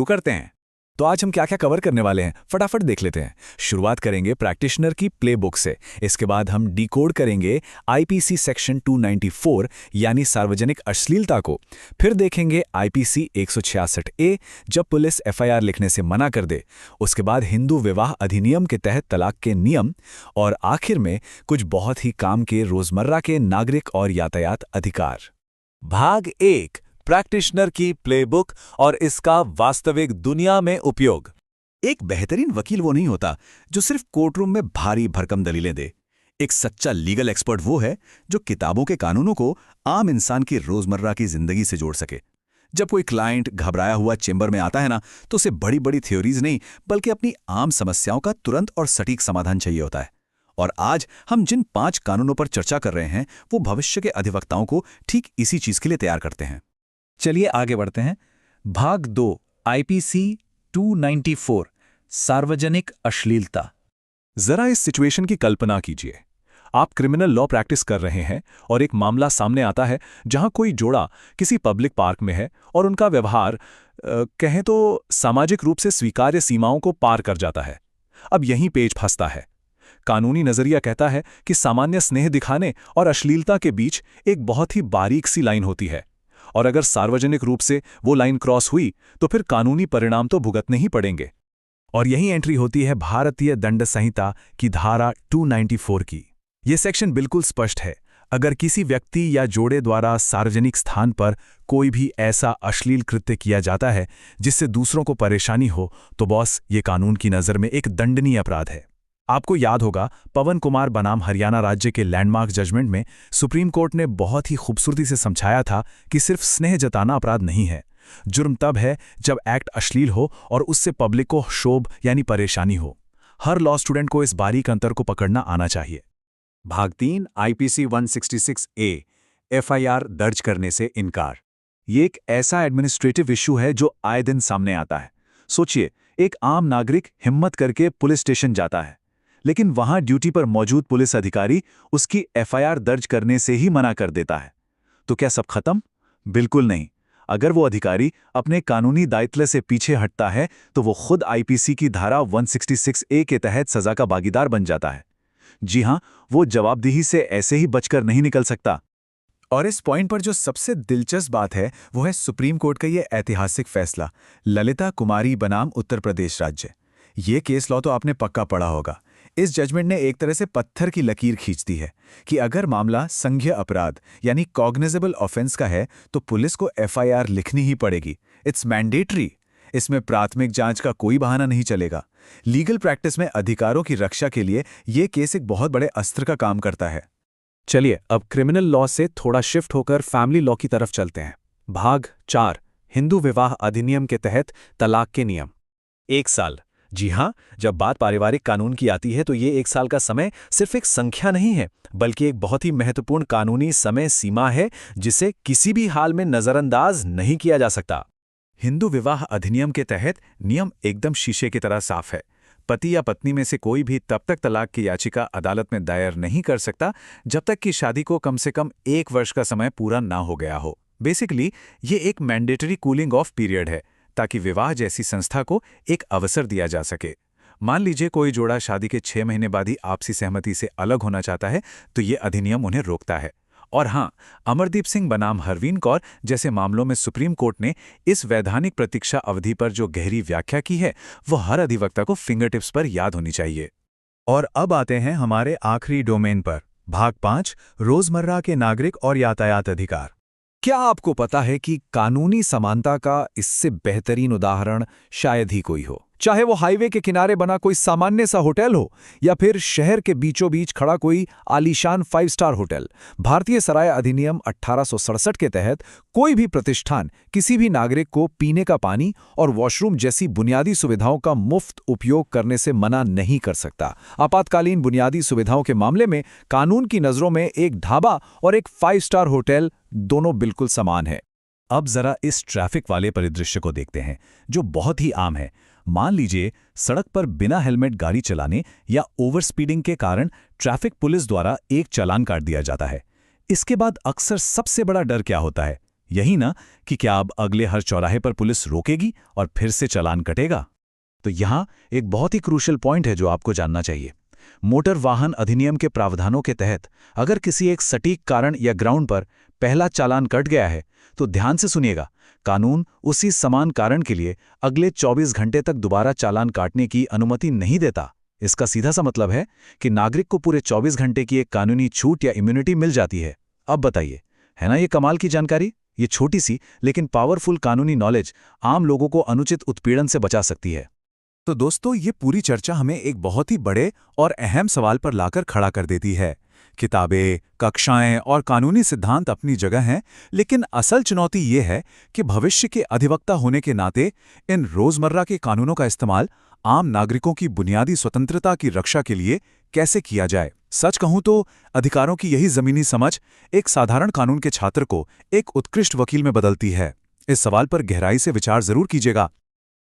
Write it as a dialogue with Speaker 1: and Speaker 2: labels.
Speaker 1: शुरू करते हैं। तो आज हम क्या क्या कवर करने वाले हैं फटाफट देख लेते हैं। शुरुआत करेंगे प्रैक्टिशनर की प्लेबुक से। इसके बाद हम डिकोड करेंगे आईपीसी सेक्शन 294 यानी सार्वजनिक अश्लीलता को। फिर देखेंगे आईपीसी 166A जब पुलिस एफआईआर लिखने से मना कर दे। उसके बाद हिंदू विवाह अधिनियम के तहत तलाक के नियम। और आखिर में कुछ बहुत ही काम के रोजमर्रा के नागरिक और यातायात अधिकार।
Speaker 2: भाग 1 प्रैक्टिशनर की प्लेबुक और इसका वास्तविक दुनिया में उपयोग।
Speaker 3: एक बेहतरीन वकील वो नहीं होता जो सिर्फ कोर्टरूम में भारी भरकम दलीलें दे। एक सच्चा लीगल एक्सपर्ट वो है जो किताबों के कानूनों को आम इंसान की रोजमर्रा की जिंदगी से जोड़ सके। जब कोई क्लाइंट घबराया हुआ चेंबर में आता है ना, तो उसे बड़ी बड़ी थ्योरीज नहीं बल्कि अपनी आम समस्याओं का तुरंत और सटीक समाधान चाहिए होता है। और आज हम जिन 5 कानूनों पर चर्चा कर रहे हैं वो भविष्य के अधिवक्ताओं को ठीक इसी चीज के लिए तैयार करते हैं।
Speaker 2: चलिए आगे बढ़ते हैं। भाग 2 आईपीसी 294 सार्वजनिक अश्लीलता।
Speaker 1: जरा इस सिचुएशन की कल्पना कीजिए। आप क्रिमिनल लॉ प्रैक्टिस कर रहे हैं और एक मामला सामने आता है जहां कोई जोड़ा किसी पब्लिक पार्क में है और उनका व्यवहार कहें तो सामाजिक रूप से स्वीकार्य सीमाओं को पार कर जाता है। अब यहीं पेच फंसता है। कानूनी नजरिया कहता है कि सामान्य स्नेह दिखाने और अश्लीलता के बीच एक बहुत ही बारीक सी लाइन होती है, और अगर सार्वजनिक रूप से वो लाइन क्रॉस हुई तो फिर कानूनी परिणाम तो भुगतने ही पड़ेंगे। और यही एंट्री होती है भारतीय दंड संहिता की धारा 294 की। ये सेक्शन बिल्कुल स्पष्ट है। अगर किसी व्यक्ति या जोड़े द्वारा सार्वजनिक स्थान पर कोई भी ऐसा अश्लील कृत्य किया जाता है जिससे दूसरों को परेशानी हो, तो बॉस ये कानून की नज़र में एक दंडनीय अपराध है। आपको याद होगा पवन कुमार बनाम हरियाणा राज्य के लैंडमार्क जजमेंट में सुप्रीम कोर्ट ने बहुत ही खूबसूरती से समझाया था कि सिर्फ स्नेह जताना अपराध नहीं है। जुर्म तब है जब एक्ट अश्लील हो और उससे पब्लिक को क्षोभ यानी परेशानी हो। हर लॉ स्टूडेंट को इस बारीक अंतर को पकड़ना आना चाहिए।
Speaker 3: भाग 3 आईपीसी 166A एफआईआर दर्ज करने से इनकार। ये एक ऐसा एडमिनिस्ट्रेटिव इशू है जो आए दिन सामने आता है। सोचिए, एक आम नागरिक हिम्मत करके पुलिस स्टेशन जाता है, लेकिन वहां ड्यूटी पर मौजूद पुलिस अधिकारी उसकी एफआईआर दर्ज करने से ही मना कर देता है। तो क्या सब खत्म? बिल्कुल नहीं। अगर वो अधिकारी अपने कानूनी दायित्व से पीछे हटता है तो वो खुद आईपीसी की धारा 166A के तहत सजा का भागीदार बन जाता है। जी हां, वो जवाबदेही से ऐसे ही बचकर नहीं निकल सकता।
Speaker 1: और इस पॉइंट पर जो सबसे दिलचस्प बात है वो है सुप्रीम कोर्ट का ये ऐतिहासिक फैसला, ललिता कुमारी बनाम उत्तर प्रदेश राज्य। ये केस लॉ तो आपने पक्का पढ़ा होगा। इस जजमेंट ने एक तरह से पत्थर की लकीर खींच दी है कि अगर मामला संज्ञेय अपराध यानी कॉग्निजेबल ऑफेंस का है तो पुलिस को एफआईआर लिखनी ही पड़ेगी। It's mandatory. इसमें प्राथमिक जांच का कोई बहाना नहीं चलेगा। लीगल प्रैक्टिस में अधिकारों की रक्षा के लिए ये केस एक बहुत बड़े अस्त्र का काम करता है। चलिए अब क्रिमिनल लॉ से थोड़ा शिफ्ट होकर फैमिली लॉ की तरफ चलते हैं। भाग 4 हिंदू विवाह अधिनियम के तहत तलाक के नियम। 1 साल। जी हां, जब बात पारिवारिक कानून की आती है तो ये 1 साल का समय सिर्फ एक संख्या नहीं है बल्कि एक बहुत ही महत्वपूर्ण कानूनी समय सीमा है जिसे किसी भी हाल में नजरअंदाज नहीं किया जा सकता। हिंदू विवाह अधिनियम के तहत नियम एकदम शीशे की तरह साफ है। पति या पत्नी में से कोई भी तब तक तलाक की याचिका अदालत में दायर नहीं कर सकता जब तक कि शादी को कम से कम 1 वर्ष का समय पूरा ना हो गया हो। बेसिकली ये एक मैंडेटरी कूलिंग ऑफ पीरियड है ताकि विवाह जैसी संस्था को एक अवसर दिया जा सके। मान लीजिए कोई जोड़ा शादी के 6 महीने बाद ही आपसी सहमति से अलग होना चाहता है तो ये अधिनियम उन्हें रोकता है। और हां, अमरदीप सिंह बनाम हरवीन कौर जैसे मामलों में सुप्रीम कोर्ट ने इस वैधानिक प्रतीक्षा अवधि पर जो गहरी व्याख्या की है वो हर अधिवक्ता को फिंगरटिप्स पर याद होनी चाहिए। और अब आते हैं हमारे आखिरी डोमेन पर, भाग 5 रोजमर्रा के नागरिक और यातायात अधिकार। क्या आपको पता है कि कानूनी समानता का इससे बेहतरीन उदाहरण शायद ही कोई हो? चाहे वो हाईवे के किनारे बना कोई सामान्य सा होटल हो या फिर शहर के बीचों बीच खड़ा कोई आलीशान 5 स्टार होटल। भारतीय सराय अधिनियम 1867 के तहत कोई भी प्रतिष्ठान किसी भी नागरिक को पीने का पानी और वॉशरूम जैसी बुनियादी सुविधाओं का मुफ्त उपयोग करने से मना नहीं कर सकता। आपातकालीन बुनियादी सुविधाओं के मामले में कानून की नज़रों में एक ढाबा और एक 5 स्टार होटल दोनों बिल्कुल समान है। अब जरा इस ट्रैफिक वाले परिदृश्य को देखते हैं जो बहुत ही आम है। मान लीजिए सड़क पर बिना हेलमेट गाड़ी चलाने या ओवर स्पीडिंग के कारण ट्रैफिक पुलिस द्वारा एक चालान काट दिया जाता है। इसके बाद अक्सर सबसे बड़ा डर क्या होता है?
Speaker 2: यही ना कि क्या अब अगले हर चौराहे पर पुलिस रोकेगी और फिर से चालान कटेगा?
Speaker 3: तो यहाँ एक बहुत ही क्रूशियल पॉइंट है जो आपको जानना चाहिए। मोटर वाहन अधिनियम के प्रावधानों के तहत अगर किसी एक सटीक कारण या ग्राउंड पर पहला चालान कट गया है, तो ध्यान से सुनिएगा, कानून उसी समान कारण के लिए अगले 24 घंटे तक दोबारा चालान काटने की अनुमति नहीं देता। इसका सीधा सा मतलब है कि नागरिक को पूरे 24 घंटे की एक कानूनी छूट या इम्यूनिटी मिल जाती है। अब बताइए, है ना ये कमाल की जानकारी? ये छोटी सी लेकिन पावरफुल कानूनी नॉलेज आम लोगों को अनुचित उत्पीड़न से बचा सकती है।
Speaker 2: तो दोस्तों, ये पूरी चर्चा हमें एक बहुत ही बड़े और अहम सवाल पर लाकर खड़ा कर देती है। किताबें, कक्षाएं और कानूनी सिद्धांत अपनी जगह हैं, लेकिन असल चुनौती ये है कि भविष्य के अधिवक्ता होने के नाते इन रोजमर्रा के कानूनों का इस्तेमाल आम नागरिकों की बुनियादी स्वतंत्रता की रक्षा के लिए कैसे किया जाए। सच कहूं तो अधिकारों की यही जमीनी समझ एक साधारण कानून के छात्र को एक उत्कृष्ट वकील में बदलती है। इस सवाल पर गहराई से विचार जरूर कीजिएगा।